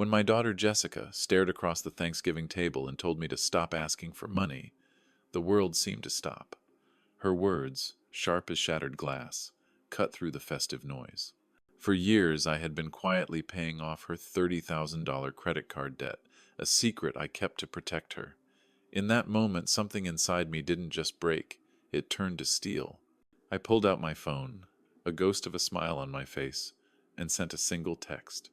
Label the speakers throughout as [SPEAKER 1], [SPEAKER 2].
[SPEAKER 1] When my daughter Jessica stared across the Thanksgiving table and told me to stop asking for money, the world seemed to stop. Her words, sharp as shattered glass, cut through the festive noise. For years, I had been quietly paying off her $30,000 credit card debt, a secret I kept to protect her. In that moment, something inside me didn't just break, it turned to steel. I pulled out my phone, a ghost of a smile on my face, and sent a single text.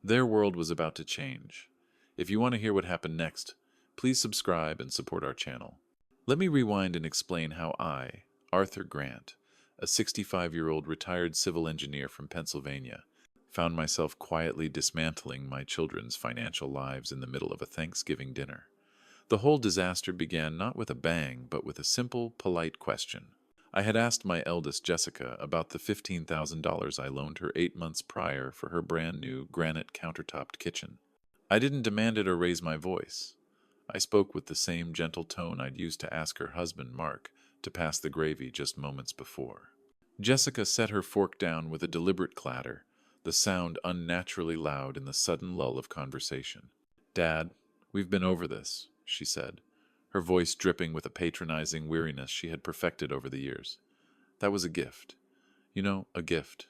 [SPEAKER 1] Their world was about to change. If you want to hear what happened next, please subscribe and support our channel. Let me rewind and explain how I, Arthur Grant, a 65-year-old retired civil engineer from Pennsylvania, found myself quietly dismantling my children's financial lives in the middle of a Thanksgiving dinner. The whole disaster began not with a bang, but with a simple, polite question. I had asked my eldest Jessica about the $15,000 I loaned her 8 months prior for her brand new granite countertopped kitchen. I didn't demand it or raise my voice. I spoke with the same gentle tone I'd used to ask her husband, Mark, to pass the gravy just moments before. Jessica set her fork down with a deliberate clatter, the sound unnaturally loud in the sudden lull of conversation. "Dad, we've been over this," she said, her voice dripping with a patronizing weariness she had perfected over the years. "That was a gift. You know, a gift."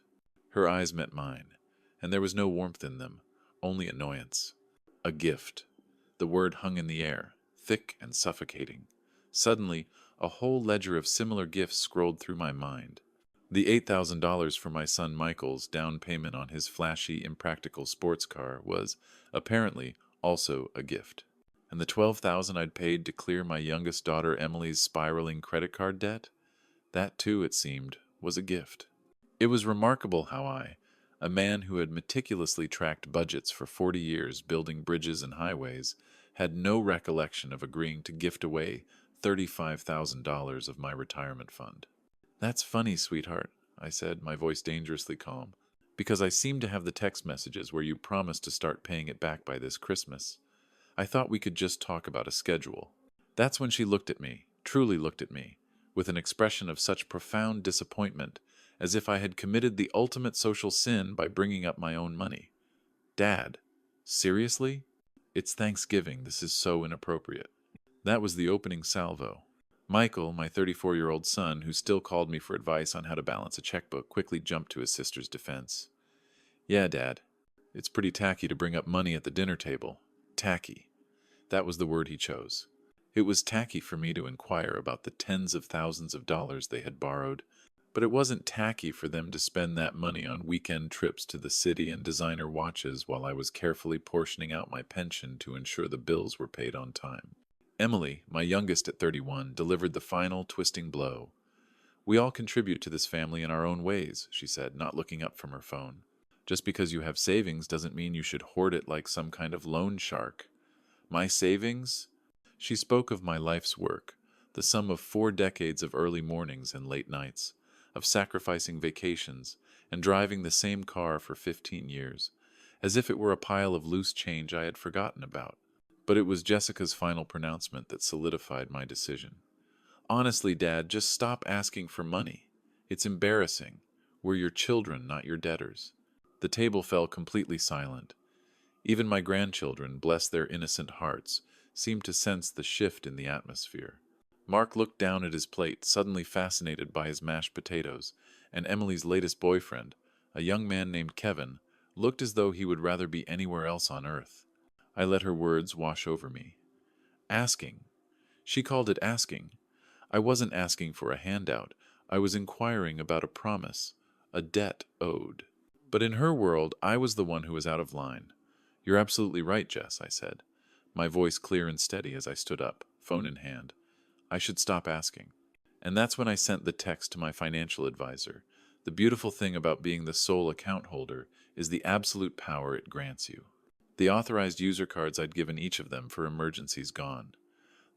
[SPEAKER 1] Her eyes met mine, and there was no warmth in them, only annoyance. A gift. The word hung in the air, thick and suffocating. Suddenly, a whole ledger of similar gifts scrolled through my mind. The $8,000 for my son Michael's down payment on his flashy, impractical sports car was, apparently, also a gift. And the $12,000 I'd paid to clear my youngest daughter Emily's spiraling credit card debt? That, too, it seemed, was a gift. It was remarkable how I, a man who had meticulously tracked budgets for 40 years building bridges and highways, had no recollection of agreeing to gift away $35,000 of my retirement fund. "That's funny, sweetheart," I said, my voice dangerously calm, "because I seem to have the text messages where you promised to start paying it back by this Christmas. I thought we could just talk about a schedule." That's when she looked at me, truly looked at me, with an expression of such profound disappointment, as if I had committed the ultimate social sin by bringing up my own money. "Dad, seriously? It's Thanksgiving. This is so inappropriate." That was the opening salvo. Michael, my 34-year-old son, who still called me for advice on how to balance a checkbook, quickly jumped to his sister's defense. "Yeah, Dad, it's pretty tacky to bring up money at the dinner table. Tacky." That was the word he chose. It was tacky for me to inquire about the tens of thousands of dollars they had borrowed, but it wasn't tacky for them to spend that money on weekend trips to the city and designer watches while I was carefully portioning out my pension to ensure the bills were paid on time. Emily, my youngest at 31, delivered the final twisting blow. "We all contribute to this family in our own ways," she said, not looking up from her phone. "Just because you have savings doesn't mean you should hoard it like some kind of loan shark." "My savings?" She spoke of my life's work, the sum of 4 decades of early mornings and late nights, of sacrificing vacations and driving the same car for 15 years, as if it were a pile of loose change I had forgotten about. But it was Jessica's final pronouncement that solidified my decision. "Honestly, Dad, just stop asking for money. It's embarrassing. We're your children, not your debtors." The table fell completely silent. Even my grandchildren, bless their innocent hearts, seemed to sense the shift in the atmosphere. Mark looked down at his plate, suddenly fascinated by his mashed potatoes, and Emily's latest boyfriend, a young man named Kevin, looked as though he would rather be anywhere else on earth. I let her words wash over me. Asking. She called it asking. I wasn't asking for a handout. I was inquiring about a promise, a debt owed. But in her world, I was the one who was out of line. "You're absolutely right, Jess," I said, my voice clear and steady as I stood up, phone in hand. "I should stop asking." And that's when I sent the text to my financial advisor. The beautiful thing about being the sole account holder is the absolute power it grants you. The authorized user cards I'd given each of them for emergencies gone.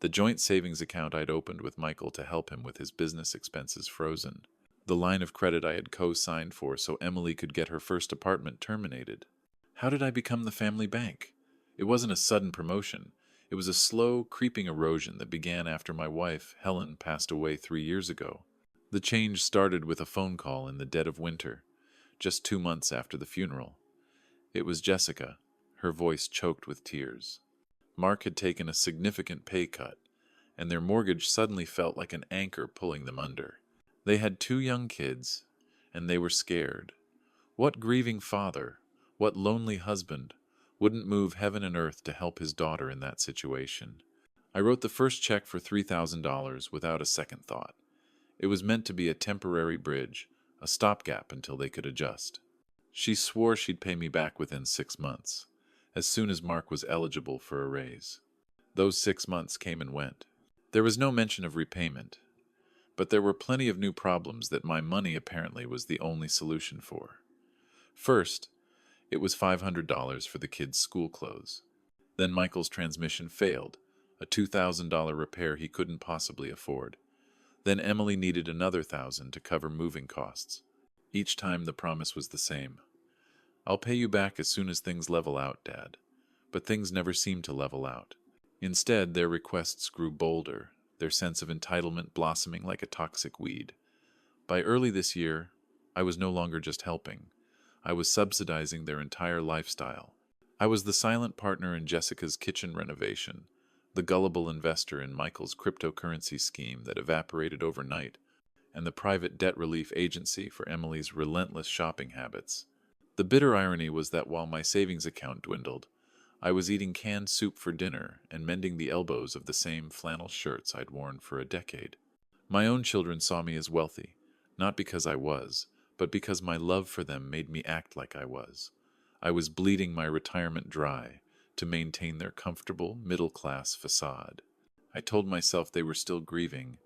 [SPEAKER 1] The joint savings account I'd opened with Michael to help him with his business expenses frozen. The line of credit I had co-signed for so Emily could get her first apartment terminated. How did I become the family bank? It wasn't a sudden promotion. It was a slow, creeping erosion that began after my wife, Helen, passed away 3 years ago. The change started with a phone call in the dead of winter, just 2 months after the funeral. It was Jessica, her voice choked with tears. Mark had taken a significant pay cut, and their mortgage suddenly felt like an anchor pulling them under. They had 2 young kids, and they were scared. What grieving father, what lonely husband, wouldn't move heaven and earth to help his daughter in that situation? I wrote the first check for $3,000 without a second thought. It was meant to be a temporary bridge, a stopgap until they could adjust. She swore she'd pay me back within 6 months, as soon as Mark was eligible for a raise. Those 6 months came and went. There was no mention of repayment, but there were plenty of new problems that my money apparently was the only solution for. First, it was $500 for the kids' school clothes. Then Michael's transmission failed, a $2,000 repair he couldn't possibly afford. Then Emily needed another $1,000 to cover moving costs. Each time the promise was the same. I'll pay you back as soon as things level out, Dad. But things never seemed to level out. Instead, their requests grew bolder, their sense of entitlement blossoming like a toxic weed. By early this year, I was no longer just helping. I was subsidizing their entire lifestyle. I was the silent partner in Jessica's kitchen renovation, the gullible investor in Michael's cryptocurrency scheme that evaporated overnight, and the private debt relief agency for Emily's relentless shopping habits. The bitter irony was that while my savings account dwindled, I was eating canned soup for dinner and mending the elbows of the same flannel shirts I'd worn for a decade. My own children saw me as wealthy, not because I was, but because my love for them made me act like I was. I was bleeding my retirement dry to maintain their comfortable, middle-class facade. I told myself they were still grieving.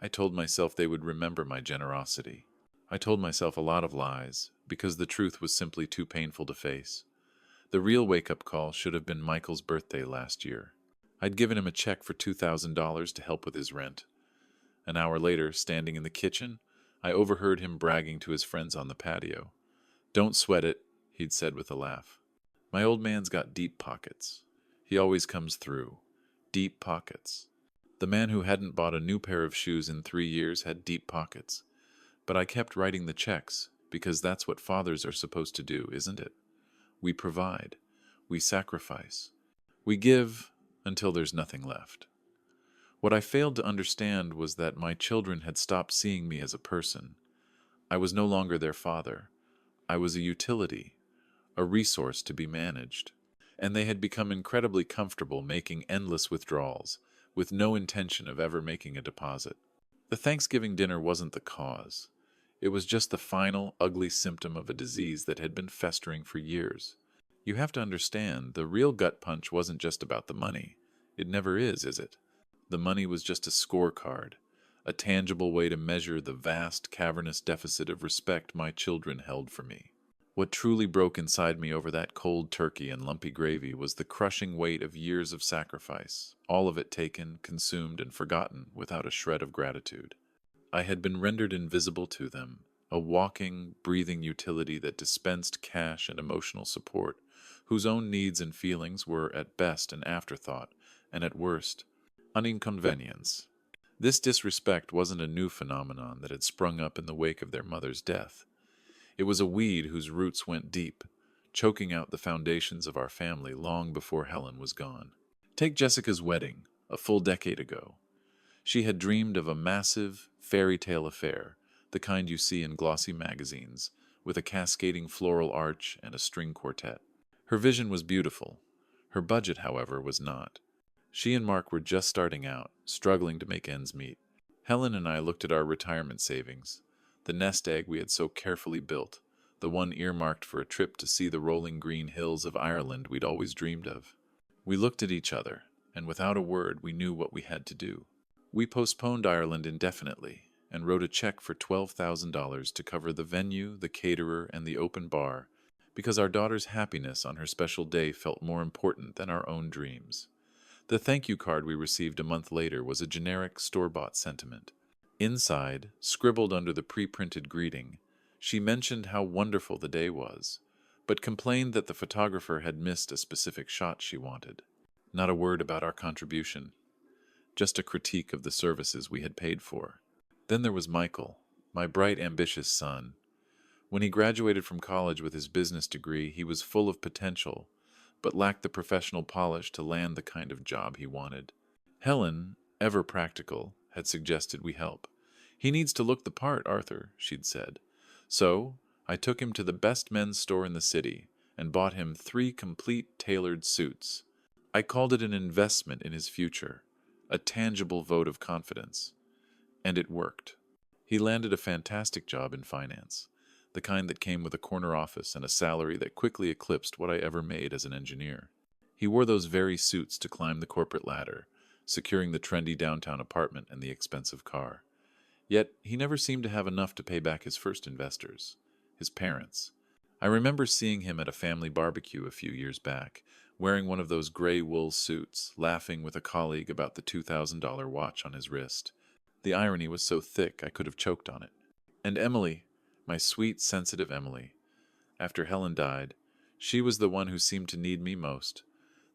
[SPEAKER 1] I told myself they would remember my generosity. I told myself a lot of lies, because the truth was simply too painful to face. The real wake-up call should have been Michael's birthday last year. I'd given him a check for $2,000 to help with his rent. An hour later, standing in the kitchen, I overheard him bragging to his friends on the patio. "Don't sweat it," he'd said with a laugh. "My old man's got deep pockets. He always comes through. Deep pockets." The man who hadn't bought a new pair of shoes in 3 years had deep pockets. But I kept writing the checks, because that's what fathers are supposed to do, isn't it? We provide. We sacrifice. We give until there's nothing left. What I failed to understand was that my children had stopped seeing me as a person. I was no longer their father. I was a utility, a resource to be managed. And they had become incredibly comfortable making endless withdrawals, with no intention of ever making a deposit. The Thanksgiving dinner wasn't the cause. It was just the final, ugly symptom of a disease that had been festering for years. You have to understand, the real gut punch wasn't just about the money. It never is it? The money was just a scorecard, a tangible way to measure the vast, cavernous deficit of respect my children held for me. What truly broke inside me over that cold turkey and lumpy gravy was the crushing weight of years of sacrifice, all of it taken, consumed, and forgotten without a shred of gratitude. I had been rendered invisible to them, a walking, breathing utility that dispensed cash and emotional support, whose own needs and feelings were at best an afterthought, and at worst, an inconvenience. This disrespect wasn't a new phenomenon that had sprung up in the wake of their mother's death. It was a weed whose roots went deep, choking out the foundations of our family long before Helen was gone. Take Jessica's wedding, a full decade ago. She had dreamed of a massive, fairy tale affair, the kind you see in glossy magazines, with a cascading floral arch and a string quartet. Her vision was beautiful. Her budget, however, was not. She and Mark were just starting out, struggling to make ends meet. Helen and I looked at our retirement savings, the nest egg we had so carefully built, the one earmarked for a trip to see the rolling green hills of Ireland we'd always dreamed of. We looked at each other, and without a word we knew what we had to do. We postponed Ireland indefinitely, and wrote a check for $12,000 to cover the venue, the caterer, and the open bar, because our daughter's happiness on her special day felt more important than our own dreams. The thank you card we received a month later was a generic store-bought sentiment. Inside, scribbled under the pre-printed greeting, she mentioned how wonderful the day was, but complained that the photographer had missed a specific shot she wanted. Not a word about our contribution, just a critique of the services we had paid for. Then there was Michael, my bright, ambitious son. When he graduated from college with his business degree, he was full of potential, but lacked the professional polish to land the kind of job he wanted. Helen, ever practical, had suggested we help. "He needs to look the part, Arthur," she'd said. So I took him to the best men's store in the city and bought him 3 complete tailored suits. I called it an investment in his future, a tangible vote of confidence. And it worked. He landed a fantastic job in finance, the kind that came with a corner office and a salary that quickly eclipsed what I ever made as an engineer. He wore those very suits to climb the corporate ladder, securing the trendy downtown apartment and the expensive car. Yet he never seemed to have enough to pay back his first investors, his parents. I remember seeing him at a family barbecue a few years back, wearing one of those gray wool suits, laughing with a colleague about the $2,000 watch on his wrist. The irony was so thick I could have choked on it. And Emily, my sweet, sensitive Emily, after Helen died, she was the one who seemed to need me most.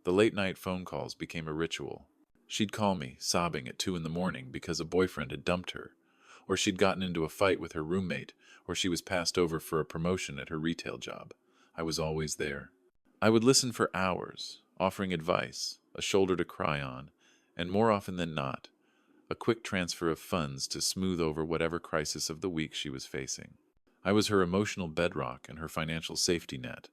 [SPEAKER 1] The late-night phone calls became a ritual. She'd call me, sobbing at 2 in the morning because a boyfriend had dumped her, or she'd gotten into a fight with her roommate, or she was passed over for a promotion at her retail job. I was always there. I would listen for hours, offering advice, a shoulder to cry on, and more often than not, a quick transfer of funds to smooth over whatever crisis of the week she was facing. I was her emotional bedrock and her financial safety net.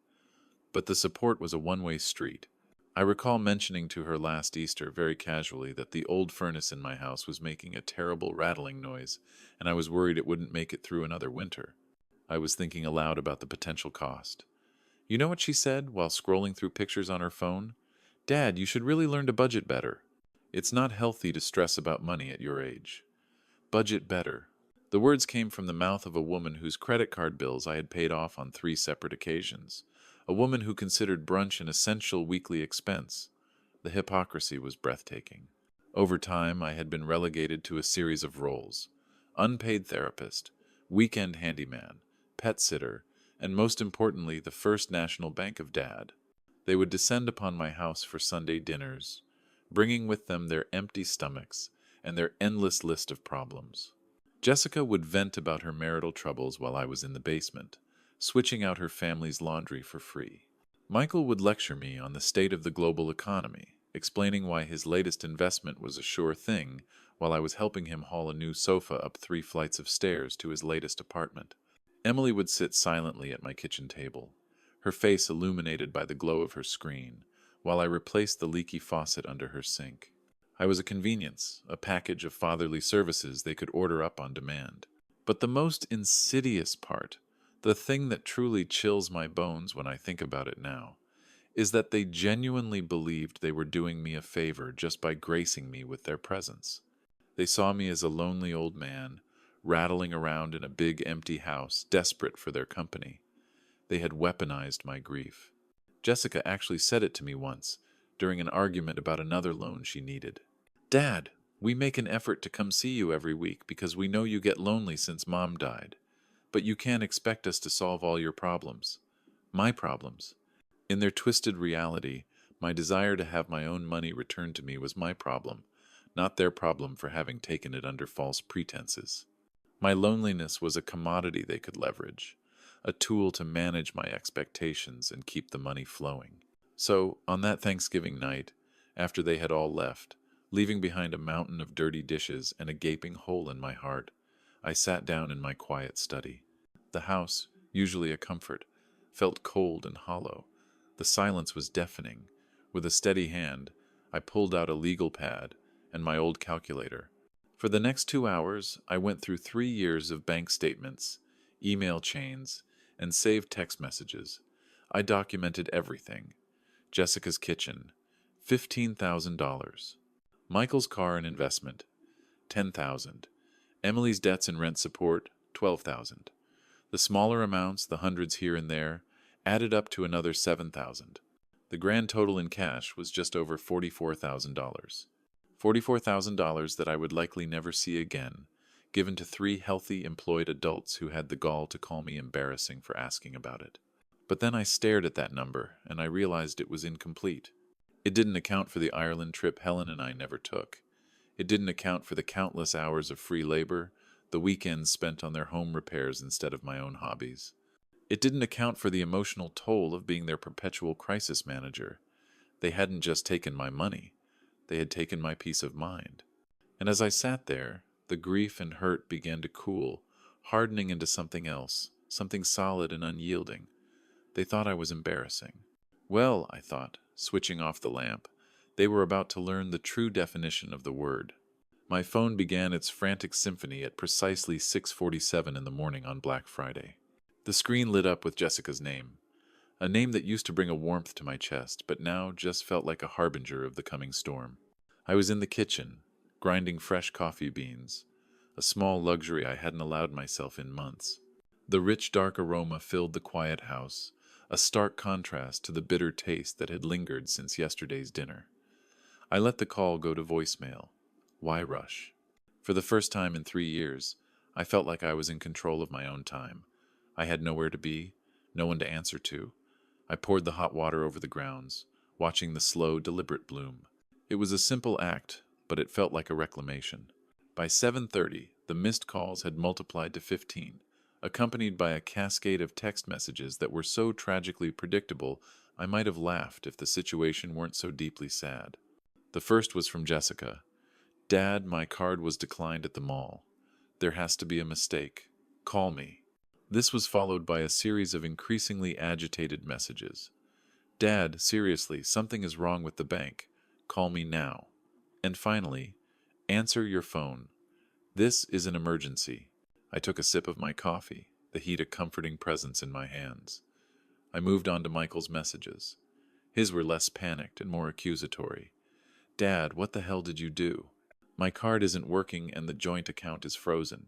[SPEAKER 1] But the support was a one-way street. I recall mentioning to her last Easter very casually that the old furnace in my house was making a terrible rattling noise, and I was worried it wouldn't make it through another winter. I was thinking aloud about the potential cost. You know what she said while scrolling through pictures on her phone? "Dad, you should really learn to budget better. It's not healthy to stress about money at your age. Budget better." The words came from the mouth of a woman whose credit card bills I had paid off on 3 separate occasions. A woman who considered brunch an essential weekly expense. The hypocrisy was breathtaking. Over time, I had been relegated to a series of roles: unpaid therapist, weekend handyman, pet sitter, and most importantly, the First National Bank of Dad. They would descend upon my house for Sunday dinners, bringing with them their empty stomachs and their endless list of problems. Jessica would vent about her marital troubles while I was in the basement, switching out her family's laundry for free. Michael would lecture me on the state of the global economy, explaining why his latest investment was a sure thing while I was helping him haul a new sofa up 3 flights of stairs to his latest apartment. Emily would sit silently at my kitchen table, her face illuminated by the glow of her screen, while I replaced the leaky faucet under her sink. I was a convenience, a package of fatherly services they could order up on demand. But the most insidious part, the thing that truly chills my bones when I think about it now, is that they genuinely believed they were doing me a favor just by gracing me with their presence. They saw me as a lonely old man, rattling around in a big empty house, desperate for their company. They had weaponized my grief. Jessica actually said it to me once, during an argument about another loan she needed. "Dad, we make an effort to come see you every week because we know you get lonely since Mom died. But you can't expect us to solve all your problems. My problems." In their twisted reality, my desire to have my own money returned to me was my problem, not their problem for having taken it under false pretenses. My loneliness was a commodity they could leverage, a tool to manage my expectations and keep the money flowing. So, on that Thanksgiving night, after they had all left, leaving behind a mountain of dirty dishes and a gaping hole in my heart, I sat down in my quiet study. The house, usually a comfort, felt cold and hollow. The silence was deafening. With a steady hand, I pulled out a legal pad and my old calculator. For the next 2 hours, I went through 3 years of bank statements, email chains, and saved text messages. I documented everything. Jessica's kitchen, $15,000. Michael's car and investment, $10,000. Emily's debts and rent support, $12,000. The smaller amounts, the hundreds here and there, added up to another $7,000. The grand total in cash was just over $44,000. $44,000 that I would likely never see again, given to 3 healthy, employed adults who had the gall to call me embarrassing for asking about it. But then I stared at that number, and I realized it was incomplete. It didn't account for the Ireland trip Helen and I never took. It didn't account for the countless hours of free labor, the weekends spent on their home repairs instead of my own hobbies. It didn't account for the emotional toll of being their perpetual crisis manager. They hadn't just taken my money, they had taken my peace of mind. And as I sat there, the grief and hurt began to cool, hardening into something else, something solid and unyielding. They thought I was embarrassing. Well, I thought, switching off the lamp, they were about to learn the true definition of the word. My phone began its frantic symphony at precisely 6:47 in the morning on Black Friday. The screen lit up with Jessica's name, a name that used to bring a warmth to my chest, but now just felt like a harbinger of the coming storm. I was in the kitchen, grinding fresh coffee beans, a small luxury I hadn't allowed myself in months. The rich, dark aroma filled the quiet house, a stark contrast to the bitter taste that had lingered since yesterday's dinner. I let the call go to voicemail. Why rush? For the first time in 3 years, I felt like I was in control of my own time. I had nowhere to be, no one to answer to. I poured the hot water over the grounds, watching the slow, deliberate bloom. It was a simple act, but it felt like a reclamation. By 7:30, the missed calls had multiplied to 15, accompanied by a cascade of text messages that were so tragically predictable I might have laughed if the situation weren't so deeply sad. The first was from Jessica. Dad, my card was declined at the mall. There has to be a mistake. Call me. This was followed by a series of increasingly agitated messages. Dad, seriously, something is wrong with the bank. Call me now. And finally, answer your phone. This is an emergency. I took a sip of my coffee, the heat a comforting presence in my hands. I moved on to Michael's messages. His were less panicked and more accusatory. Dad, what the hell did you do? My card isn't working and the joint account is frozen.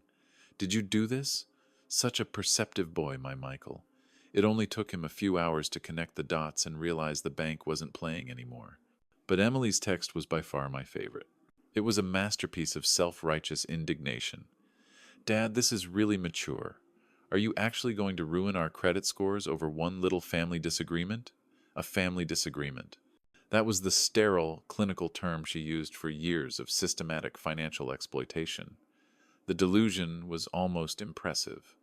[SPEAKER 1] Did you do this? Such a perceptive boy, my Michael. It only took him a few hours to connect the dots and realize the bank wasn't playing anymore. But Emily's text was by far my favorite. It was a masterpiece of self-righteous indignation. Dad, this is really mature. Are you actually going to ruin our credit scores over one little family disagreement? A family disagreement. That was the sterile, clinical term she used for years of systematic financial exploitation. The delusion was almost impressive.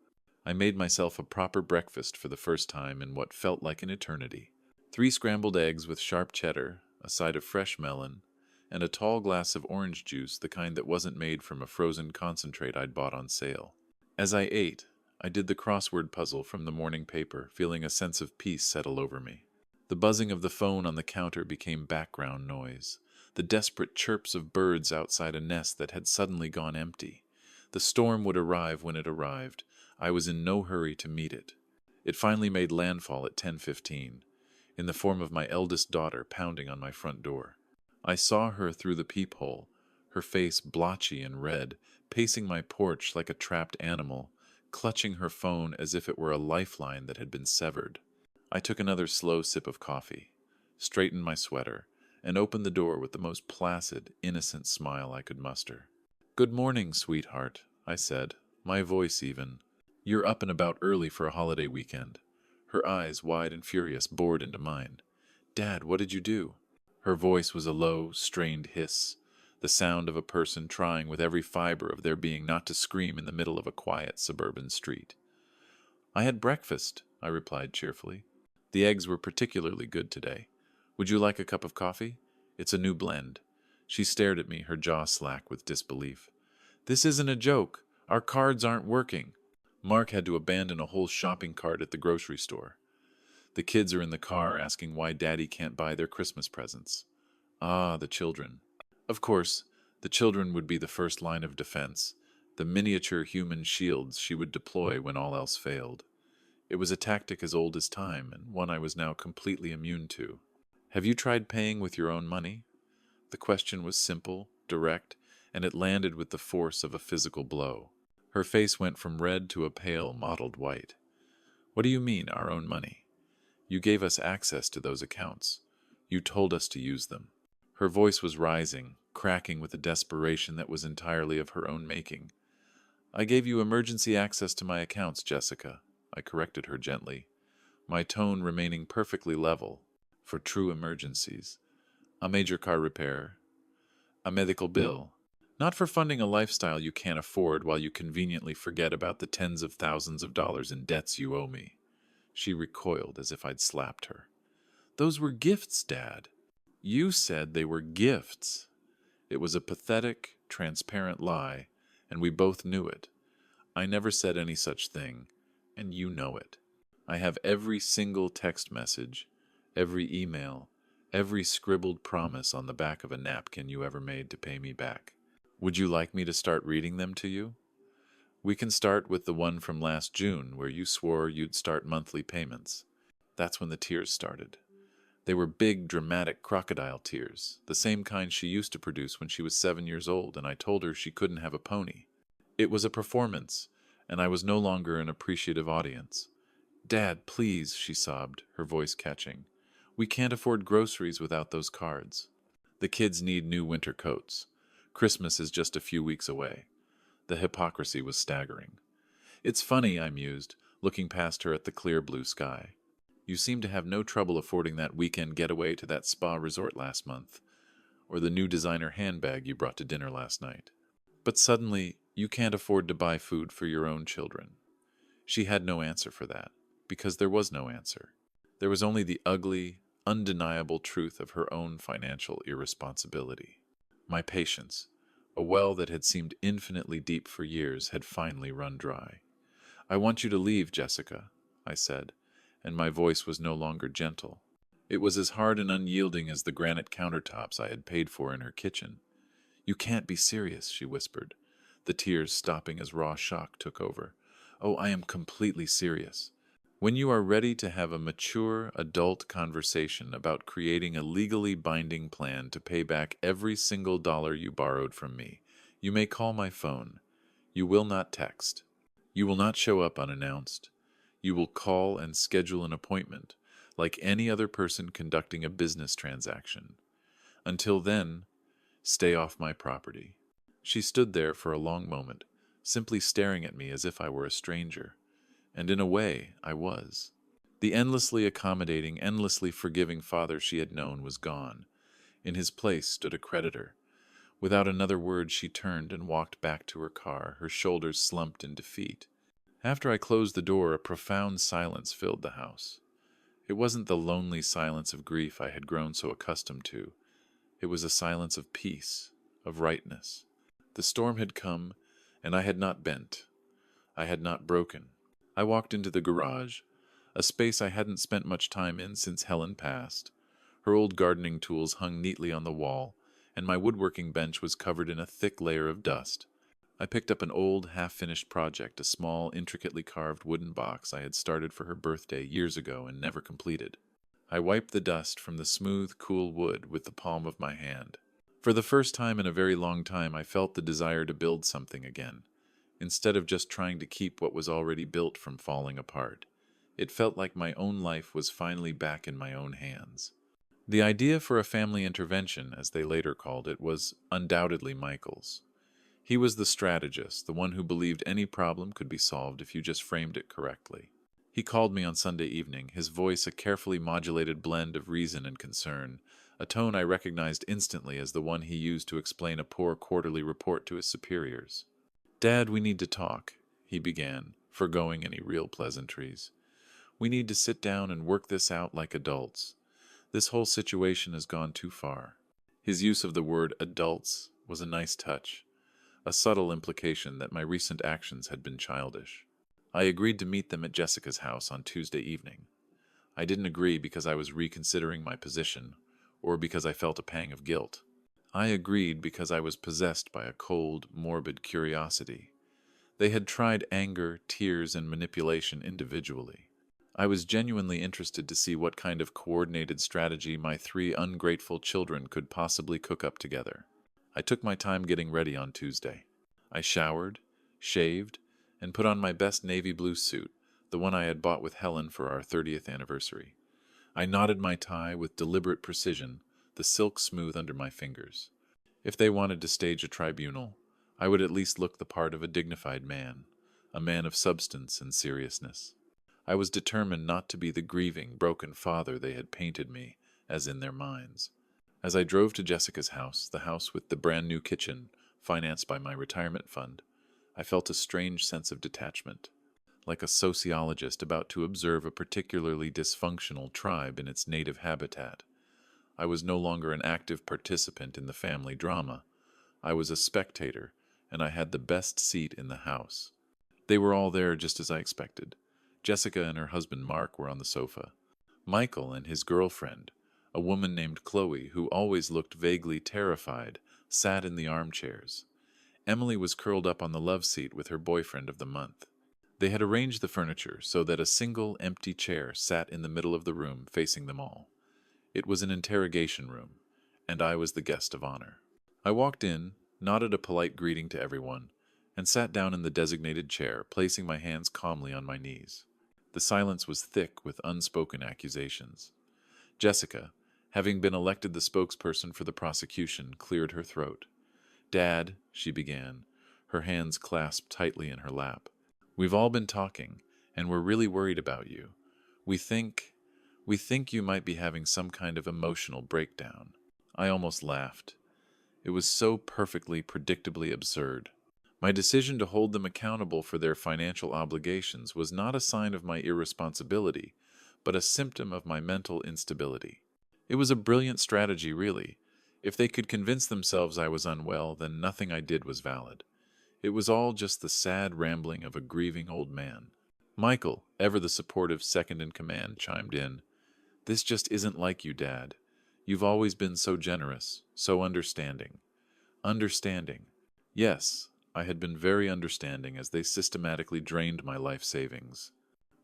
[SPEAKER 1] I made myself a proper breakfast for the first time in what felt like an eternity. 3 scrambled eggs with sharp cheddar, a side of fresh melon, and a tall glass of orange juice, the kind that wasn't made from a frozen concentrate I'd bought on sale. As I ate, I did the crossword puzzle from the morning paper, feeling a sense of peace settle over me. The buzzing of the phone on the counter became background noise, the desperate chirps of birds outside a nest that had suddenly gone empty. The storm would arrive when it arrived. I was in no hurry to meet it. It finally made landfall at 10:15, in the form of my eldest daughter pounding on my front door. I saw her through the peephole, her face blotchy and red, pacing my porch like a trapped animal, clutching her phone as if it were a lifeline that had been severed. I took another slow sip of coffee, straightened my sweater, and opened the door with the most placid, innocent smile I could muster. "Good morning, sweetheart," I said, my voice even. "You're up and about early for a holiday weekend." Her eyes, wide and furious, bored into mine. "Dad, what did you do?" Her voice was a low, strained hiss, the sound of a person trying with every fiber of their being not to scream in the middle of a quiet suburban street. "I had breakfast," I replied cheerfully. "The eggs were particularly good today. Would you like a cup of coffee? It's a new blend." She stared at me, her jaw slack with disbelief. "This isn't a joke. Our cards aren't working." Mark had to abandon a whole shopping cart at the grocery store. The kids are in the car asking why Daddy can't buy their Christmas presents. Ah, the children. Of course, the children would be the first line of defense, the miniature human shields she would deploy when all else failed. It was a tactic as old as time, and one I was now completely immune to. "Have you tried paying with your own money?" The question was simple, direct, and it landed with the force of a physical blow. Her face went from red to a pale, mottled white. "What do you mean, our own money? You gave us access to those accounts. You told us to use them." Her voice was rising, cracking with a desperation that was entirely of her own making. "I gave you emergency access to my accounts, Jessica," I corrected her gently, my tone remaining perfectly level, for true emergencies. A major car repair, a medical bill, not for funding a lifestyle you can't afford while you conveniently forget about the tens of thousands of dollars in debts you owe me. She recoiled as if I'd slapped her. Those were gifts, Dad. You said they were gifts. It was a pathetic, transparent lie, and we both knew it. I never said any such thing, and you know it. I have every single text message, every email, every scribbled promise on the back of a napkin you ever made to pay me back. Would you like me to start reading them to you? We can start with the one from last June where you swore you'd start monthly payments. That's when the tears started. They were big, dramatic crocodile tears, the same kind she used to produce when she was 7 years old, and I told her she couldn't have a pony. It was a performance, and I was no longer an appreciative audience. Dad, please, she sobbed, her voice catching. We can't afford groceries without those cards. The kids need new winter coats. Christmas is just a few weeks away. The hypocrisy was staggering. It's funny, I mused, looking past her at the clear blue sky. You seem to have no trouble affording that weekend getaway to that spa resort last month, or the new designer handbag you brought to dinner last night. But suddenly, you can't afford to buy food for your own children. She had no answer for that, because there was no answer. There was only the ugly, undeniable truth of her own financial irresponsibility. My patience, a well that had seemed infinitely deep for years, had finally run dry. I want you to leave, Jessica, I said, and my voice was no longer gentle. It was as hard and unyielding as the granite countertops I had paid for in her kitchen. You can't be serious, she whispered, the tears stopping as raw shock took over. Oh, I am completely serious. When you are ready to have a mature, adult conversation about creating a legally binding plan to pay back every single dollar you borrowed from me, you may call my phone. You will not text. You will not show up unannounced. You will call and schedule an appointment, like any other person conducting a business transaction. Until then, stay off my property. She stood there for a long moment, simply staring at me as if I were a stranger. And in a way, I was. The endlessly accommodating, endlessly forgiving father she had known was gone. In his place stood a creditor. Without another word, she turned and walked back to her car, her shoulders slumped in defeat. After I closed the door, a profound silence filled the house. It wasn't the lonely silence of grief I had grown so accustomed to. It was a silence of peace, of rightness. The storm had come, and I had not bent. I had not broken. I walked into the garage, a space I hadn't spent much time in since Helen passed. Her old gardening tools hung neatly on the wall, and my woodworking bench was covered in a thick layer of dust. I picked up an old, half-finished project, a small, intricately carved wooden box I had started for her birthday years ago and never completed. I wiped the dust from the smooth, cool wood with the palm of my hand. For the first time in a very long time, I felt the desire to build something again, instead of just trying to keep what was already built from falling apart. It felt like my own life was finally back in my own hands. The idea for a family intervention, as they later called it, was undoubtedly Michael's. He was the strategist, the one who believed any problem could be solved if you just framed it correctly. He called me on Sunday evening, his voice a carefully modulated blend of reason and concern, a tone I recognized instantly as the one he used to explain a poor quarterly report to his superiors. Dad, we need to talk, he began, forgoing any real pleasantries. We need to sit down and work this out like adults. This whole situation has gone too far. His use of the word adults was a nice touch, a subtle implication that my recent actions had been childish. I agreed to meet them at Jessica's house on Tuesday evening. I didn't agree because I was reconsidering my position, or because I felt a pang of guilt. I agreed because I was possessed by a cold, morbid curiosity. They had tried anger, tears, and manipulation individually. I was genuinely interested to see what kind of coordinated strategy my 3 ungrateful children could possibly cook up together. I took my time getting ready on Tuesday. I showered, shaved, and put on my best navy blue suit, the one I had bought with Helen for our 30th anniversary. I knotted my tie with deliberate precision, the silk smooth under my fingers. If they wanted to stage a tribunal, I would at least look the part of a dignified man, a man of substance and seriousness. I was determined not to be the grieving, broken father they had painted me as in their minds. As I drove to Jessica's house, the house with the brand-new kitchen, financed by my retirement fund, I felt a strange sense of detachment. like a sociologist about to observe a particularly dysfunctional tribe in its native habitat. I was no longer an active participant in the family drama. I was a spectator, and I had the best seat in the house. They were all there just as I expected. Jessica and her husband Mark were on the sofa. Michael and his girlfriend, a woman named Chloe who always looked vaguely terrified, sat in the armchairs. Emily was curled up on the love seat with her boyfriend of the month. They had arranged the furniture so that a single empty chair sat in the middle of the room facing them all. It was an interrogation room, and I was the guest of honor. I walked in, nodded a polite greeting to everyone, and sat down in the designated chair, placing my hands calmly on my knees. The silence was thick with unspoken accusations. Jessica, having been elected the spokesperson for the prosecution, cleared her throat. "Dad," she began, her hands clasped tightly in her lap, "we've all been talking, and we're really worried about you. We think you might be having some kind of emotional breakdown." I almost laughed. It was so perfectly, predictably absurd. My decision to hold them accountable for their financial obligations was not a sign of my irresponsibility, but a symptom of my mental instability. It was a brilliant strategy, really. If they could convince themselves I was unwell, then nothing I did was valid. It was all just the sad rambling of a grieving old man. Michael, ever the supportive second-in-command, chimed in. "This just isn't like you, Dad. You've always been so generous, so understanding." Understanding. Yes, I had been very understanding as they systematically drained my life savings.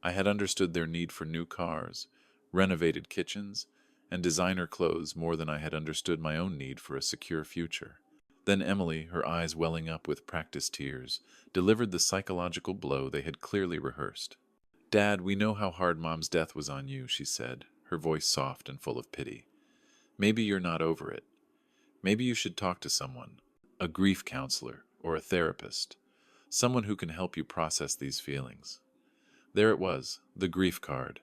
[SPEAKER 1] I had understood their need for new cars, renovated kitchens, and designer clothes more than I had understood my own need for a secure future. Then Emily, her eyes welling up with practiced tears, delivered the psychological blow they had clearly rehearsed. "Dad, we know how hard Mom's death was on you," she said, her voice soft and full of pity. "Maybe you're not over it. Maybe you should talk to someone, a grief counselor or a therapist, someone who can help you process these feelings." There it was, the grief card.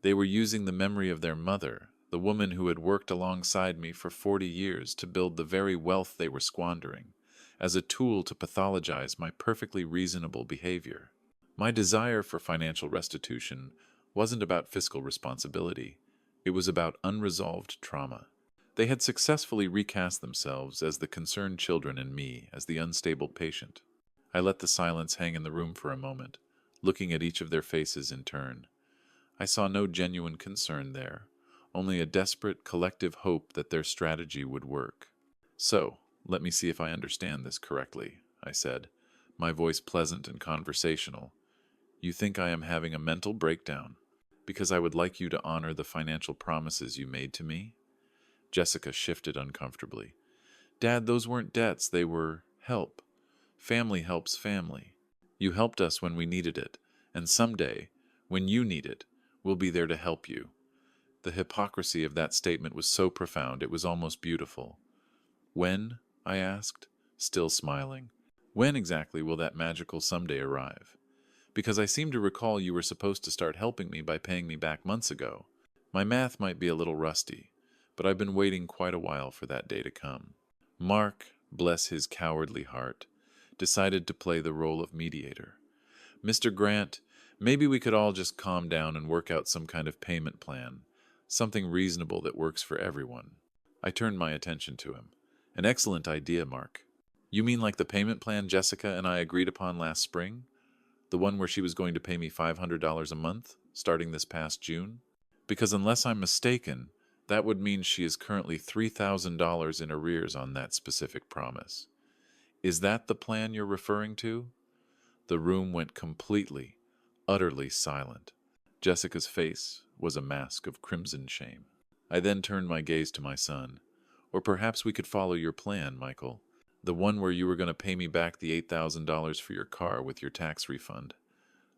[SPEAKER 1] They were using the memory of their mother, the woman who had worked alongside me for 40 years to build the very wealth they were squandering, as a tool to pathologize my perfectly reasonable behavior. My desire for financial restitution wasn't about fiscal responsibility. It was about unresolved trauma. They had successfully recast themselves as the concerned children and me as the unstable patient. I let the silence hang in the room for a moment, looking at each of their faces in turn. I saw no genuine concern there, only a desperate collective hope that their strategy would work. "So, let me see if I understand this correctly," I said, my voice pleasant and conversational. "You think I am having a mental breakdown because I would like you to honor the financial promises you made to me?" Jessica shifted uncomfortably. "Dad, those weren't debts, they were help. Family helps family. You helped us when we needed it, and someday, when you need it, we'll be there to help you." The hypocrisy of that statement was so profound it was almost beautiful. "When?" I asked, still smiling. "When exactly will that magical someday arrive? Because I seem to recall you were supposed to start helping me by paying me back months ago. My math might be a little rusty, but I've been waiting quite a while for that day to come." Mark, bless his cowardly heart, decided to play the role of mediator. "Mr. Grant, maybe we could all just calm down and work out some kind of payment plan, something reasonable that works for everyone." I turned my attention to him. "An excellent idea, Mark. You mean like the payment plan Jessica and I agreed upon last spring? The one where she was going to pay me $500 a month, starting this past June? Because unless I'm mistaken, that would mean she is currently $3,000 in arrears on that specific promise. Is that the plan you're referring to?" The room went completely, utterly silent. Jessica's face was a mask of crimson shame. I then turned my gaze to my son. "Or perhaps we could follow your plan, Michael. The one where you were going to pay me back the $8,000 for your car with your tax refund.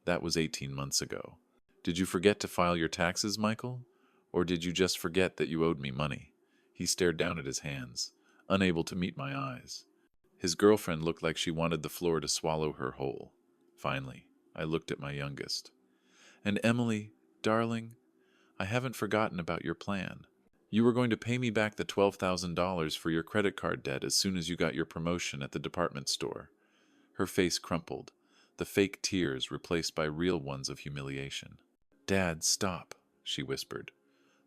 [SPEAKER 1] That was 18 months ago. Did you forget to file your taxes, Michael? Or did you just forget that you owed me money?" He stared down at his hands, unable to meet my eyes. His girlfriend looked like she wanted the floor to swallow her whole. Finally, I looked at my youngest. "And Emily, darling, I haven't forgotten about your plan. You were going to pay me back the $12,000 for your credit card debt as soon as you got your promotion at the department store." Her face crumpled. the fake tears replaced by real ones of humiliation. "Dad, stop," she whispered.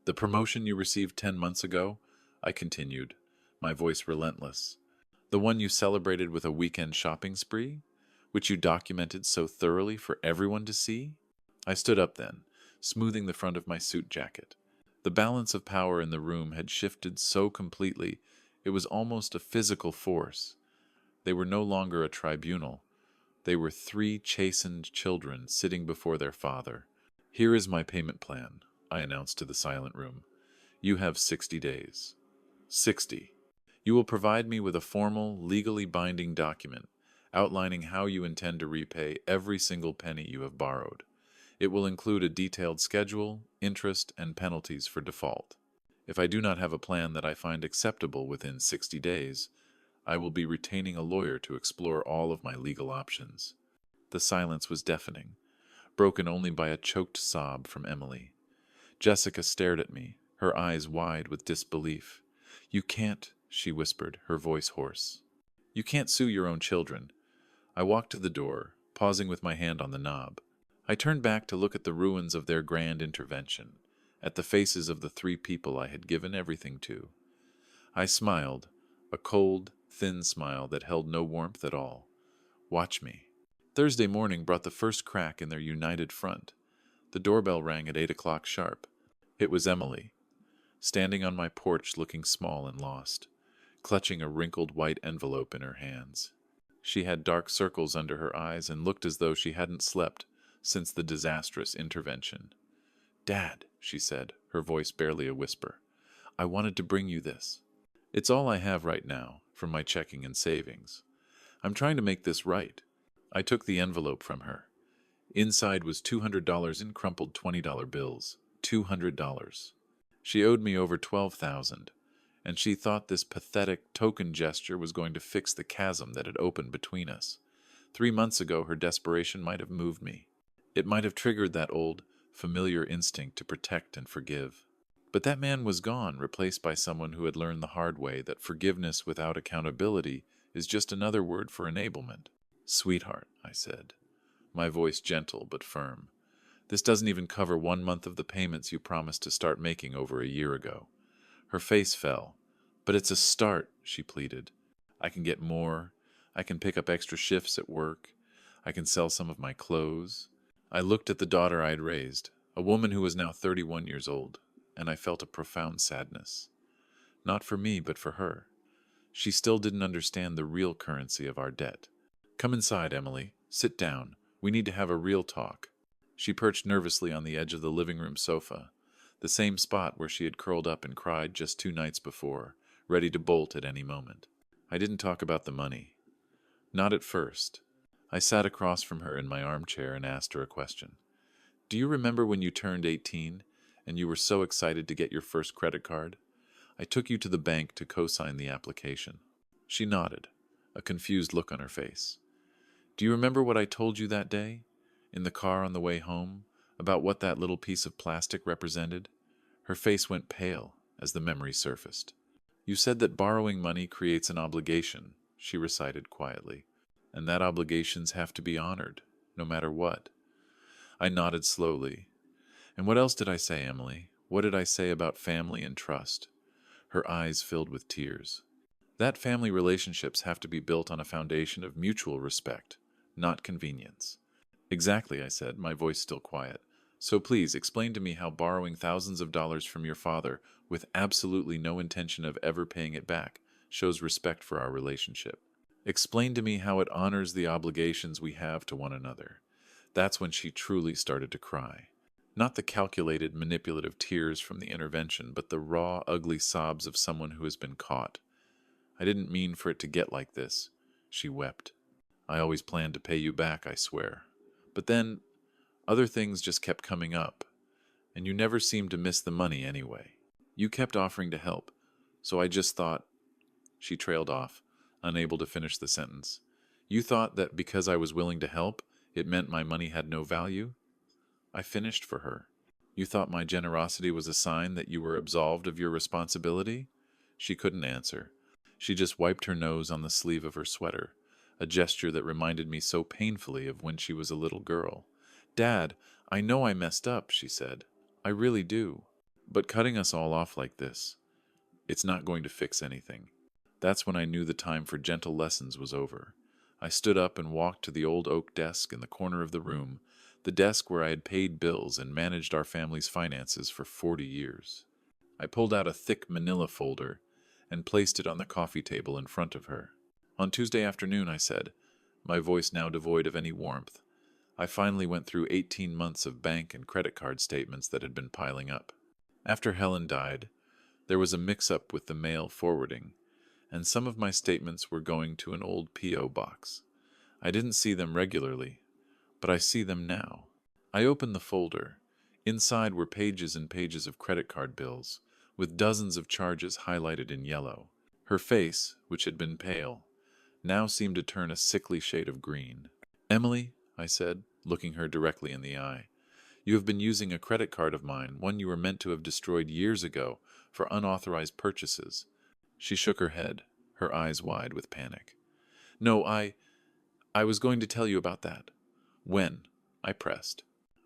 [SPEAKER 1] "The promotion you received 10 months ago," I continued, my voice relentless. "The one you celebrated with a weekend shopping spree, which you documented so thoroughly for everyone to see?" I stood up then, smoothing the front of my suit jacket. The balance of power in the room had shifted so completely, it was almost a physical force. They were no longer a tribunal. They were 3 chastened children sitting before their father. "Here is my payment plan," I announced to the silent room. "You have 60 days. 60. You will provide me with a formal, legally binding document outlining how you intend to repay every single penny you have borrowed. It will include a detailed schedule, interest, and penalties for default. If I do not have a plan that I find acceptable within 60 days, I will be retaining a lawyer to explore all of my legal options." The silence was deafening, broken only by a choked sob from Emily. Jessica stared at me, her eyes wide with disbelief. "You can't," she whispered, her voice hoarse. "You can't sue your own children." I walked to the door, pausing with my hand on the knob. I turned back to look at the ruins of their grand intervention, at the faces of the 3 people I had given everything to. I smiled, a cold, thin smile that held no warmth at all. "Watch me." Thursday morning brought the first crack in their united front. The doorbell rang at 8 o'clock sharp. It was Emily, standing on my porch looking small and lost, clutching a wrinkled white envelope in her hands. She had dark circles under her eyes and looked as though she hadn't slept since the disastrous intervention. "Dad," she said, her voice barely a whisper, "I wanted to bring you this. It's all I have right now from my checking and savings. I'm trying to make this right." I took the envelope from her. Inside was $200 in crumpled $20 bills. $200. She owed me over $12,000, and she thought this pathetic token gesture was going to fix the chasm that had opened between us. 3 months ago, her desperation might have moved me. It might have triggered that old, familiar instinct to protect and forgive. But that man was gone, replaced by someone who had learned the hard way that forgiveness without accountability is just another word for enablement. "Sweetheart," I said, my voice gentle but firm, "this doesn't even cover 1 month of the payments you promised to start making over a year ago." Her face fell. "But it's a start," she pleaded. "I can get more. I can pick up extra shifts at work. I can sell some of my clothes." I looked at the daughter I had raised, a woman who was now 31 years old, and I felt a profound sadness. Not for me, but for her. She still didn't understand the real currency of our debt. "Come inside, Emily. Sit down. We need to have a real talk." She perched nervously on the edge of the living room sofa, the same spot where she had curled up and cried just 2 nights before, ready to bolt at any moment. I didn't talk about the money. Not at first. I sat across from her in my armchair and asked her a question. "Do you remember when you turned 18 and you were so excited to get your first credit card? I took you to the bank to co-sign the application." She nodded, a confused look on her face. "Do you remember what I told you that day, in the car on the way home, about what that little piece of plastic represented?" Her face went pale as the memory surfaced. "You said that borrowing money creates an obligation," she recited quietly, "and that obligations have to be honored, no matter what." I nodded slowly. "And what else did I say, Emily? What did I say about family and trust?" Her eyes filled with tears. "That family relationships have to be built on a foundation of mutual respect, not convenience." "Exactly," I said, my voice still quiet. "So please explain to me how borrowing thousands of dollars from your father with absolutely no intention of ever paying it back shows respect for our relationship. Explain to me how it honors the obligations we have to one another." That's when she truly started to cry. Not the calculated, manipulative tears from the intervention, but the raw, ugly sobs of someone who has been caught. "I didn't mean for it to get like this," she wept. "I always planned to pay you back, I swear. But then, other things just kept coming up, and you never seemed to miss the money anyway. You kept offering to help, so I just thought—" She trailed off, unable to finish the sentence. "You thought that because I was willing to help, it meant my money had no value?" I finished for her. "You thought my generosity was a sign that you were absolved of your responsibility?" She couldn't answer. She just wiped her nose on the sleeve of her sweater, a gesture that reminded me so painfully of when she was a little girl. "Dad, I know I messed up," she said. "I really do. But cutting us all off like this, it's not going to fix anything." That's when I knew the time for gentle lessons was over. I stood up and walked to the old oak desk in the corner of the room, the desk where I had paid bills and managed our family's finances for 40 years. I pulled out a thick manila folder and placed it on the coffee table in front of her. "On Tuesday afternoon," I said, my voice now devoid of any warmth, "I finally went through 18 months of bank and credit card statements that had been piling up. After Helen died, there was a mix-up with the mail forwarding, and some of my statements were going to an old P.O. box. I didn't see them regularly, but I see them now." I opened the folder. Inside were pages and pages of credit card bills, with dozens of charges highlighted in yellow. Her face, which had been pale, now seemed to turn a sickly shade of green. "Emily," I said, looking her directly in the eye, "you have been using a credit card of mine, one you were meant to have destroyed years ago, for unauthorized purchases." She shook her head, her eyes wide with panic. "No, I was going to tell you about that." "When?" I pressed.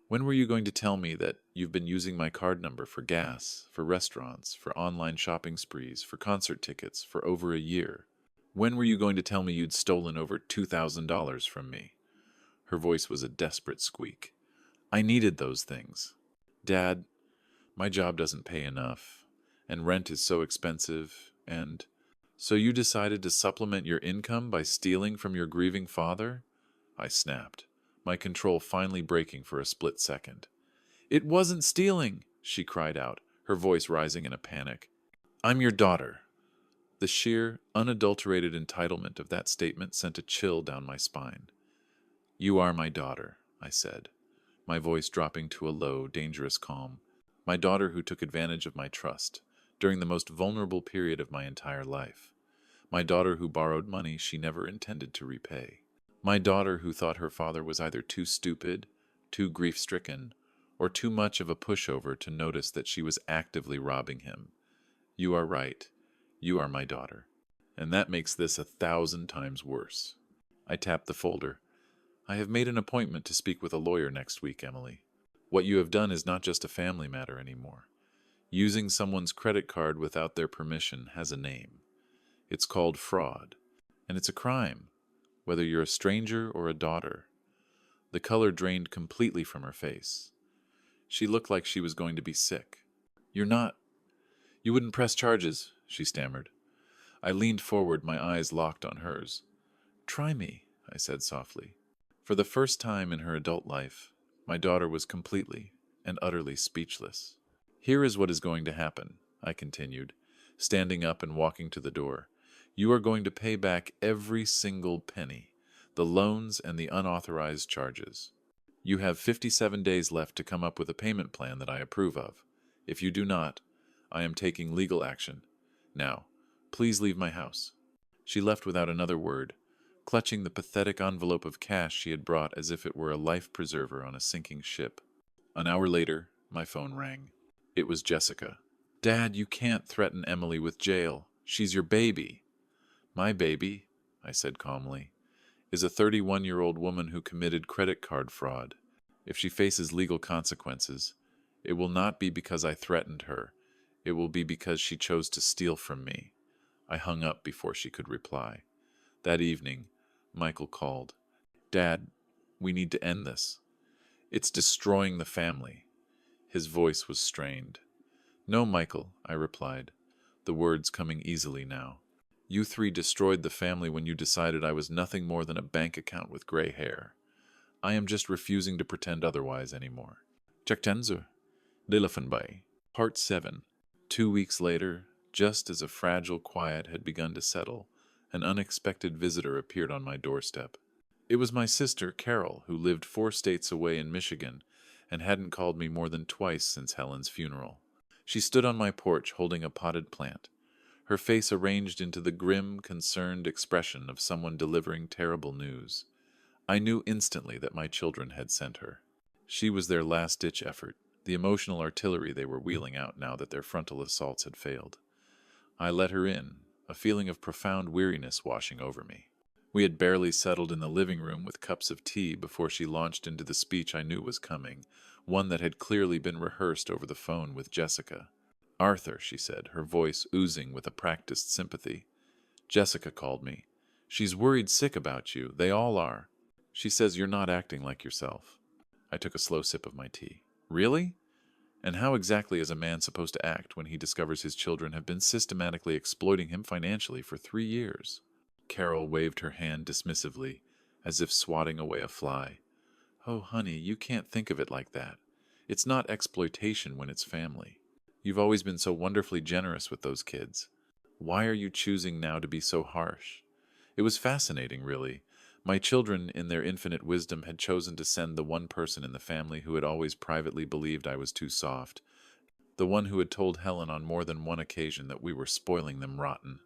[SPEAKER 1] "When were you going to tell me that you've been using my card number for gas, for restaurants, for online shopping sprees, for concert tickets, for over a year? When were you going to tell me you'd stolen over $2,000 from me?" Her voice was a desperate squeak. "I needed those things. Dad, my job doesn't pay enough, and rent is so expensive, and so you decided to supplement your income by stealing from your grieving father?" I snapped, my control finally breaking for a split second. "It wasn't stealing," she cried out, her voice rising in a panic. "I'm your daughter." The sheer, unadulterated entitlement of that statement sent a chill down my spine. "You are my daughter," I said, my voice dropping to a low, dangerous calm. "My daughter who took advantage of my trust during the most vulnerable period of my entire life. My daughter who borrowed money she never intended to repay. My daughter who thought her father was either too stupid, too grief-stricken, or too much of a pushover to notice that she was actively robbing him. You are right. You are my daughter. And that makes this 1,000 times worse." I tapped the folder. "I have made an appointment to speak with a lawyer next week, Emily. What you have done is not just a family matter anymore. Using someone's credit card without their permission has a name. It's called fraud, and it's a crime, whether you're a stranger or a daughter." The color drained completely from her face. She looked like she was going to be sick. "You wouldn't press charges," she stammered. I leaned forward, my eyes locked on hers. "Try me," I said softly. For the first time in her adult life, my daughter was completely and utterly speechless. "Here is what is going to happen," I continued, standing up and walking to the door. "You are going to pay back every single penny, the loans and the unauthorized charges. You have 57 days left to come up with a payment plan that I approve of. If you do not, I am taking legal action. Now, please leave my house." She left without another word, clutching the pathetic envelope of cash she had brought as if it were a life preserver on a sinking ship. An hour later, my phone rang. It was Jessica. "Dad, you can't threaten Emily with jail. She's your baby." "My baby," I said calmly, "is a 31-year-old woman who committed credit card fraud. If she faces legal consequences, it will not be because I threatened her. It will be because she chose to steal from me." I hung up before she could reply. That evening, Michael called. "Dad, we need to end this. It's destroying the family." His voice was strained. "No, Michael," I replied, the words coming easily now. "You three destroyed the family when you decided I was nothing more than a bank account with gray hair. I am just refusing to pretend otherwise anymore." Chaktenzu, Lilafenbai. Part 7. 2 weeks later, just as a fragile quiet had begun to settle, an unexpected visitor appeared on my doorstep. It was my sister, Carol, who lived 4 states away in Michigan and hadn't called me more than twice since Helen's funeral. She stood on my porch holding a potted plant, her face arranged into the grim, concerned expression of someone delivering terrible news. I knew instantly that my children had sent her. She was their last-ditch effort, the emotional artillery they were wheeling out now that their frontal assaults had failed. I let her in, a feeling of profound weariness washing over me. We had barely settled in the living room with cups of tea before she launched into the speech I knew was coming, one that had clearly been rehearsed over the phone with Jessica. "Arthur," she said, her voice oozing with a practiced sympathy. "Jessica called me. She's worried sick about you. They all are. She says you're not acting like yourself." I took a slow sip of my tea. "Really? And how exactly is a man supposed to act when he discovers his children have been systematically exploiting him financially for 3 years?" Carol waved her hand dismissively, as if swatting away a fly. "Oh, honey, you can't think of it like that. It's not exploitation when it's family. You've always been so wonderfully generous with those kids. Why are you choosing now to be so harsh?" It was fascinating, really. My children, in their infinite wisdom, had chosen to send the one person in the family who had always privately believed I was too soft, the one who had told Helen on more than one occasion that we were spoiling them rotten.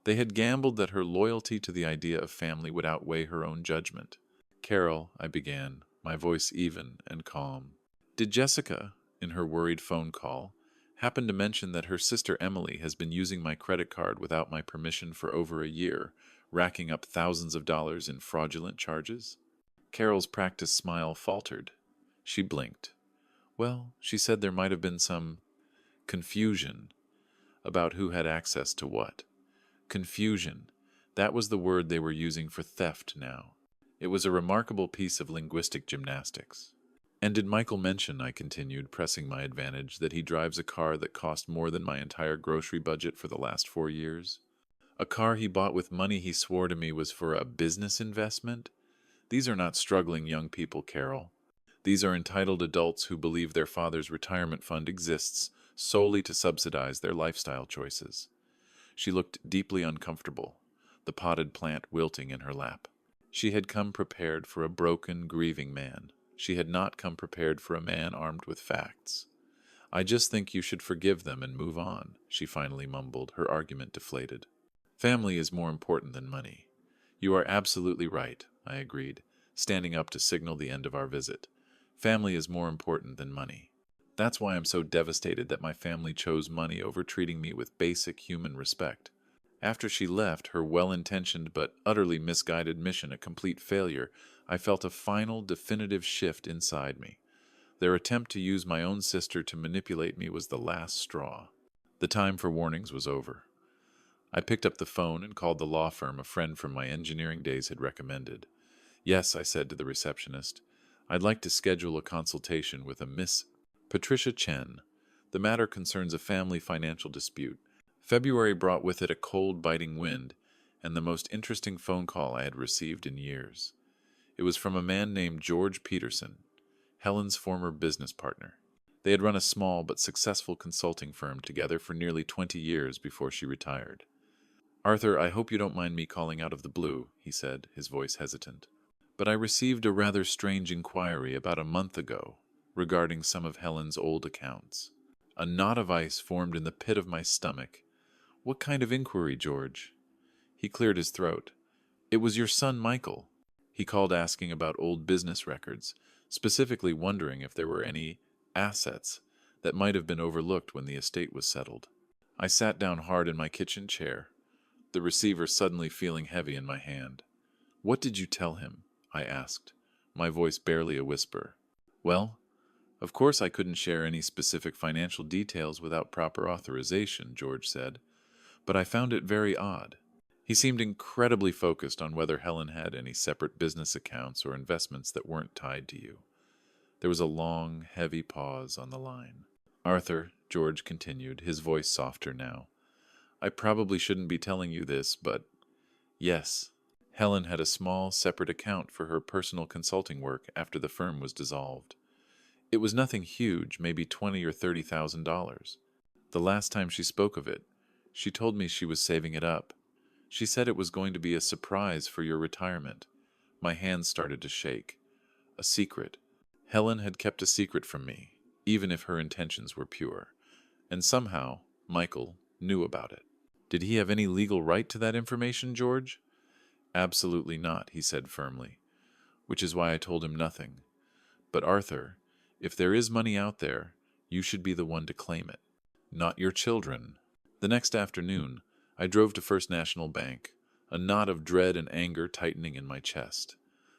[SPEAKER 1] They had gambled that her loyalty to the idea of family would outweigh her own judgment. "Carol," I began, my voice even and calm. "Did Jessica, in her worried phone call, happen to mention that her sister Emily has been using my credit card without my permission for over a year, racking up thousands of dollars in fraudulent charges?" Carol's practiced smile faltered. She blinked. "Well, she said there might have been some confusion about who had access to what." Confusion. That was the word they were using for theft now. It was a remarkable piece of linguistic gymnastics. "And did Michael mention," I continued, pressing my advantage, "that he drives a car that cost more than my entire grocery budget for the last 4 years? A car he bought with money he swore to me was for a business investment? These are not struggling young people, Carol. These are entitled adults who believe their father's retirement fund exists solely to subsidize their lifestyle choices." She looked deeply uncomfortable, the potted plant wilting in her lap. She had come prepared for a broken, grieving man. She had not come prepared for a man armed with facts. "I just think you should forgive them and move on," she finally mumbled, her argument deflated. "Family is more important than money." "You are absolutely right," I agreed, standing up to signal the end of our visit. "Family is more important than money. That's why I'm so devastated that my family chose money over treating me with basic human respect." After she left, her well-intentioned but utterly misguided mission a complete failure, I felt a final, definitive shift inside me. Their attempt to use my own sister to manipulate me was the last straw. The time for warnings was over. I picked up the phone and called the law firm a friend from my engineering days had recommended. "Yes," I said to the receptionist, "I'd like to schedule a consultation with a Miss Patricia Chen. The matter concerns a family financial dispute." February brought with it a cold, biting wind, and the most interesting phone call I had received in years. It was from a man named George Peterson, Helen's former business partner. They had run a small but successful consulting firm together for nearly 20 years before she retired. "Arthur, I hope you don't mind me calling out of the blue," he said, his voice hesitant. "But I received a rather strange inquiry about a month ago regarding some of Helen's old accounts." A knot of ice formed in the pit of my stomach. "What kind of inquiry, George?" He cleared his throat. "It was your son, Michael. He called asking about old business records, specifically wondering if there were any assets that might have been overlooked when the estate was settled." I sat down hard in my kitchen chair, the receiver suddenly feeling heavy in my hand. "What did you tell him?" I asked, my voice barely a whisper. "Well, of course I couldn't share any specific financial details without proper authorization," George said, "but I found it very odd. He seemed incredibly focused on whether Helen had any separate business accounts or investments that weren't tied to you." There was a long, heavy pause on the line. "Arthur," George continued, his voice softer now, "I probably shouldn't be telling you this, but yes, Helen had a small, separate account for her personal consulting work after the firm was dissolved. It was nothing huge, maybe $20,000 or $30,000. The last time she spoke of it, she told me she was saving it up. She said it was going to be a surprise for your retirement." My hands started to shake. A secret. Helen had kept a secret from me, even if her intentions were pure. And somehow, Michael knew about it. "Did he have any legal right to that information, George?" "Absolutely not," he said firmly, "which is why I told him nothing. But Arthur, if there is money out there, you should be the one to claim it, not your children." The next afternoon, I drove to First National Bank. a knot of dread and anger tightening in my chest.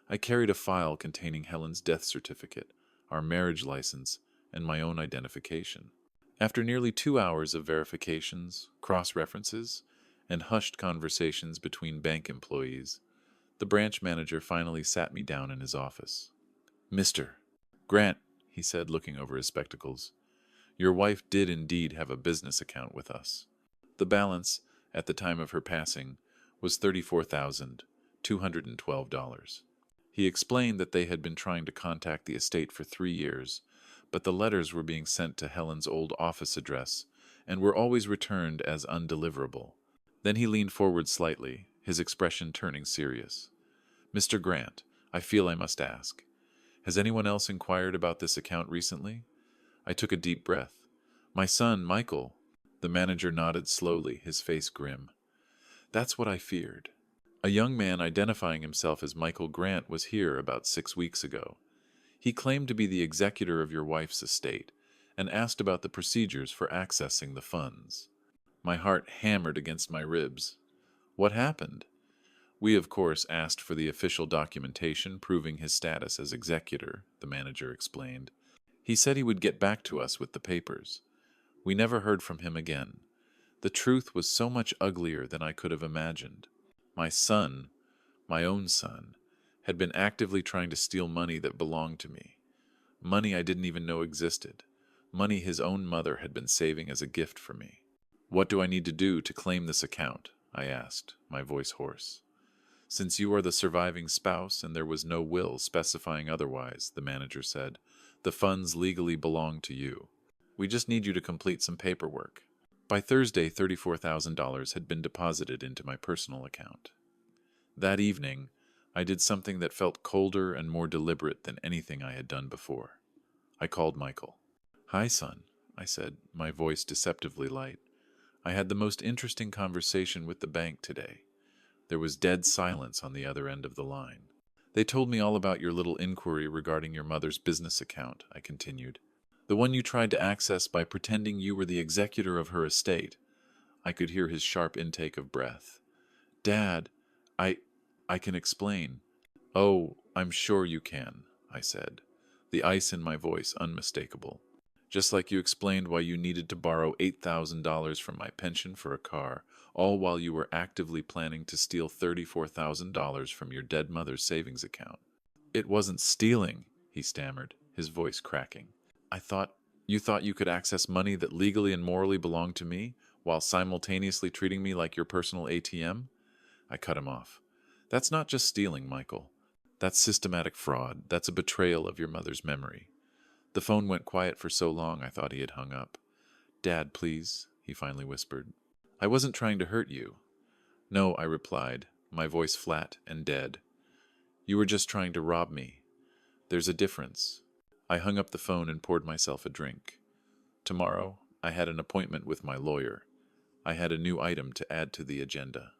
[SPEAKER 1] I carried a file containing Helen's death certificate, our marriage license, and my own identification. After nearly 2 hours of verifications, cross-references, and hushed conversations between bank employees, the branch manager finally sat me down in his office. "Mr. Grant," he said, looking over his spectacles, "your wife did indeed have a business account with us. The balance, at the time of her passing, was $34,212. He explained that they had been trying to contact the estate for 3 years, but the letters were being sent to Helen's old office address and were always returned as undeliverable. Then he leaned forward slightly, his expression turning serious. "Mr. Grant, I feel I must ask. Has anyone else inquired about this account recently?" I took a deep breath. "My son, Michael." The manager nodded slowly, his face grim. "That's what I feared. A young man identifying himself as Michael Grant was here about 6 weeks ago. He claimed to be the executor of your wife's estate and asked about the procedures for accessing the funds." My heart hammered against my ribs. "What happened?" "We, of course, asked for the official documentation proving his status as executor," the manager explained. "He said he would get back to us with the papers. We never heard from him again. The truth was so much uglier than I could have imagined. My son, my own son, had been actively trying to steal money that belonged to me. Money I didn't even know existed. Money his own mother had been saving as a gift for me." "What do I need to do to claim this account?" I asked, my voice hoarse. "Since you are the surviving spouse and there was no will specifying otherwise," the manager said, "the funds legally belong to you. We just need you to complete some paperwork." By Thursday, $34,000 had been deposited into my personal account. That evening, I did something that felt colder and more deliberate than anything I had done before. I called Michael. "Hi, son," I said, my voice deceptively light. "I had the most interesting conversation with the bank today." There was dead silence on the other end of the line. "They told me all about your little inquiry regarding your mother's business account," I continued. "The one you tried to access by pretending you were the executor of her estate." I could hear his sharp intake of breath. "Dad, I can explain." "Oh, I'm sure you can," I said, the ice in my voice unmistakable. "Just like you explained why you needed to borrow $8,000 from my pension for a car, all while you were actively planning to steal $34,000 from your dead mother's savings account." "It wasn't stealing," he stammered, his voice cracking. You thought you could access money that legally and morally belonged to me, while simultaneously treating me like your personal ATM?" I cut him off. "That's not just stealing, Michael. That's systematic fraud. That's a betrayal of your mother's memory." The phone went quiet for so long I thought he had hung up. "Dad, please," he finally whispered. "I wasn't trying to hurt you." "No," I replied, my voice flat and dead. "You were just trying to rob me. There's a difference." I hung up the phone and poured myself a drink. Tomorrow, I had an appointment with my lawyer. I had a new item to add to the agenda.